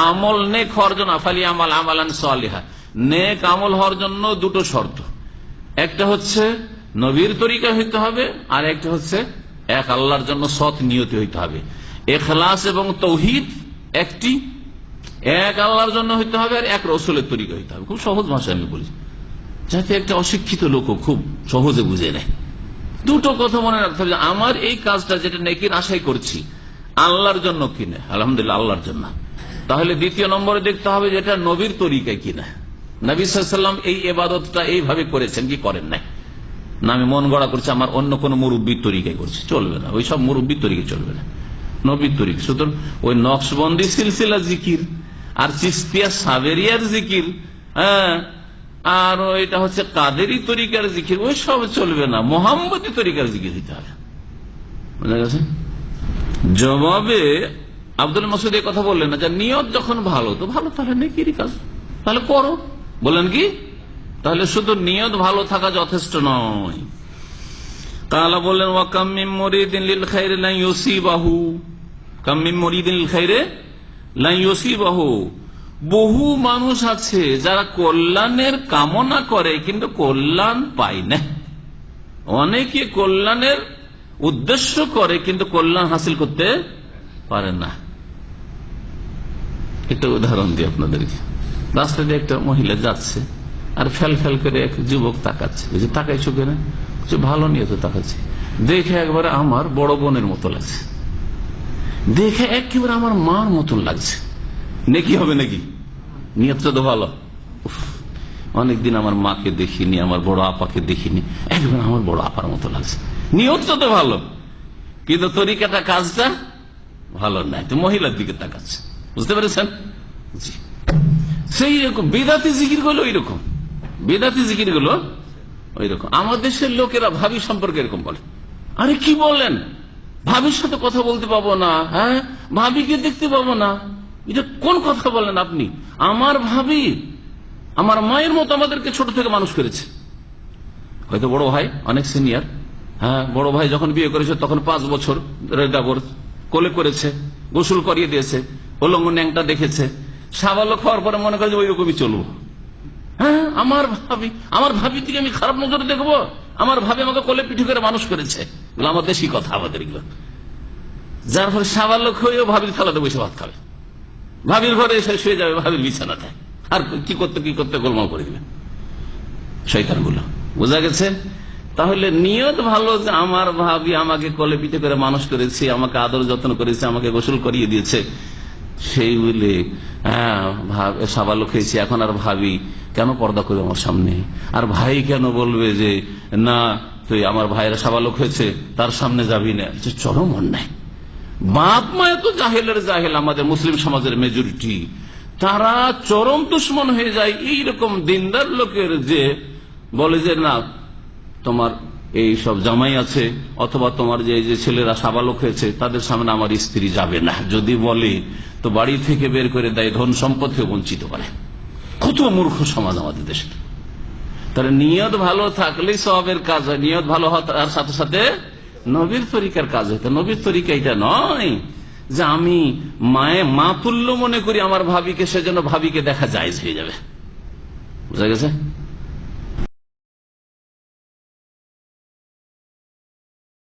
আমল নেক হওয়ার জন্য ফালি আমাল আমালান সালিহা, নেক আমল হওয়ার জন্য দুটো শর্ত, একটা হচ্ছে নবীর তরিকা হইতে হবে, আর একটা হচ্ছে এক আল্লাহর জন্য সৎ নিয়তি হইতে হবে। ইখলাস এবং তৌহিদ একটি, এক আল্লাহর জন্য হইতে হবে, আর এক রসুলের তরিকা হইতে হবে। খুব সহজ ভাষায় আমি বলি, যাতে একটা অশিক্ষিত লোকও খুব সহজে বুঝে নেয়। দুটো কথা মনে রাখতে হবে, আমার এই কাজটা যেটা নেকির আশাই করছি আল্লাহর জন্য কিনা, আলহামদুলিল্লাহ আল্লাহর জন্য। তাহলে দ্বিতীয় নম্বরে দেখতে হবে যেটা নবীর তরিকায় কিনা, নবী সাল্লাল্লাহু আলাইহি ওয়াসাল্লাম এই ইবাদতটা এইভাবে করেছেন কি করেন নাই, না আমি মন গড়া করছি, আমার অন্য কোন মুরব্বীর তরিকায় করছি, চলবে না। ওই সব মুরব্বীর তরিকায় চলবে না, নবীর তরিকা। সুতরাং ওই নকশবন্দি সিলসিলা জিকির আর চিশতিয়া সাবেরিয়ার জিকির, হ্যাঁ, আর এটা হচ্ছে কাদেরি তরিকার জিকির, ওই সব চলবে না, মোহাম্মদী তরিকার জিকির দিতে হবে। বুঝা গেছে? জবাবে আব্দুল মাসুদ এই কথা বললেন না যে নিয়ত যখন ভালো তো ভালো, তাহলে নেকিরই কাজ, তাহলে করো। বলেন কি তাহলে শুধু নিয়ত ভালো থাকা যথেষ্ট নয়। তাআলা বললেন ওয়া কাম মিন মুরিদিন লিল খাইরি লা ইউসিবাহু, কাম মিন মুরিদিন লিল খাইরি লা ইউসিবাহু, বহু মানুষ আছে যারা কল্যাণের কামনা করে কিন্তু কল্যাণ পায় না। অনেকে কল্যাণের উদ্দেশ্য করে কিন্তু কল্যাণ হাসিল করতে পারে না। একটা উদাহরণ দিই আপনাদেরকে। রাস্তা দিয়ে একটা মহিলা যাচ্ছে আর ফেল ফেল করে এক যুবক তাকাচ্ছে, বুঝে তাকাইছো কেন, ভালো নিয়ে তো তাকাচ্ছে, দেখে একবারে আমার বড় বোনের মতো লাগছে, দেখে একেবারে আমার মার মতন লাগছে, নেকি হবে নাকি? নিয়তটা তো ভালো। অনেকদিন আমার মাকে দেখিনি, আমার বড় আপাকে দেখিনি, একবার আমার বড় আপার মতো লাগছে, নিয়তটা তো ভালো, কিন্তু তরিকাটা কাজটা ভালো নাই, তো মহিলার দিকে তাকাচ্ছে। বুঝতে পেরেছেন? জি, সেই রকম বেদাতি জিকির গুলো ওই রকম, বেদাতি জিকির গুলো ওই রকম। আমাদের দেশের লোকেরা ভাবি সম্পর্কে এরকম বলে, আরে কি বলেন, ভাবির সাথে কথা বলতে পাবো না, হ্যাঁ, ভাবিকে দেখতে পাবো না, এটা কোন কথা বলেন আপনি? আমার ভাবি আমার মায়ের মতো আমাদেরকে ছোট থেকে মানুষ করেছে। হয়তো বড় ভাই অনেক সিনিয়র, হ্যাঁ, বড় ভাই যখন বিয়ে করেছে তখন 5 বছর কোলে করেছে, গোসল করিয়ে দিয়েছে, উলঙ্গ ন্যাংটা দেখেছে, সাবালক হওয়ার পরে মনে করে ওই রকমই চলবো। হ্যাঁ, আমার ভাবি থেকে আমি খারাপ নজরে দেখবো? আমার ভাবি আমাকে কোলে পিঠে করে মানুষ করেছে, আমার দেশি কথা আমাদের এগুলো। যার ফলে সাবালক হয়েও ভাবির থালাতে বসে ভাত খাবে, ভাবির ঘরে এসে শুয়ে যাবে, ভাবির বিছানাতে, আর কি করতে গোলমাল করে দিবে শয়তান গুলো। বোঝা গেছে? তাহলে নিয়ত ভালো যে আমার ভাবি আমাকে কোলে পিঠে করে মানুষ করেছে, আমাকে আদর যত্ন করেছে, আমাকে গোসল করিয়ে দিয়েছে, সেই বলে হ্যাঁ সাবালক হয়েছে, এখন আর ভাবি কেন পর্দা করে আমার সামনে, আর ভাই কেন বলবে যে না তুই আমার ভাইয়েরা সাবালক হয়েছে তার সামনে যাবি না, চরম অন্যায়। বাপ মায় তো জাহেলের জাহেল, আমাদের মুসলিম সমাজের মেজরিটি, তারা চরম দুশ্মন হয়ে যায় এইরকম দিনদার লোকের, যে বলে যে না তোমার এই সব জামাই আছে অথবা তোমার যে ছেলেরা সাবালক হয়েছে তাদের সামনে আমার স্ত্রী যাবে না, যদি বলে তো বাড়ি থেকে বের করে দেয়, ধন সম্পদ থেকে বঞ্চিত করে। কত মূর্খ সমাজ আমাদের দেশে। তাহলে নিয়ত ভালো থাকলেই সওয়াবের কাজ হয়, নিয়ত ভালো হওয়ার সাথে সাথে নবীর তরিকার কাজ হইতে। নবীর তরিকা এটা নয় যে আমি মা তুল্য মনে করি আমার ভাবিকে, সেজন্য ভাবিকে দেখা জায়েজ হয়ে যাবে। বুঝা গেছে?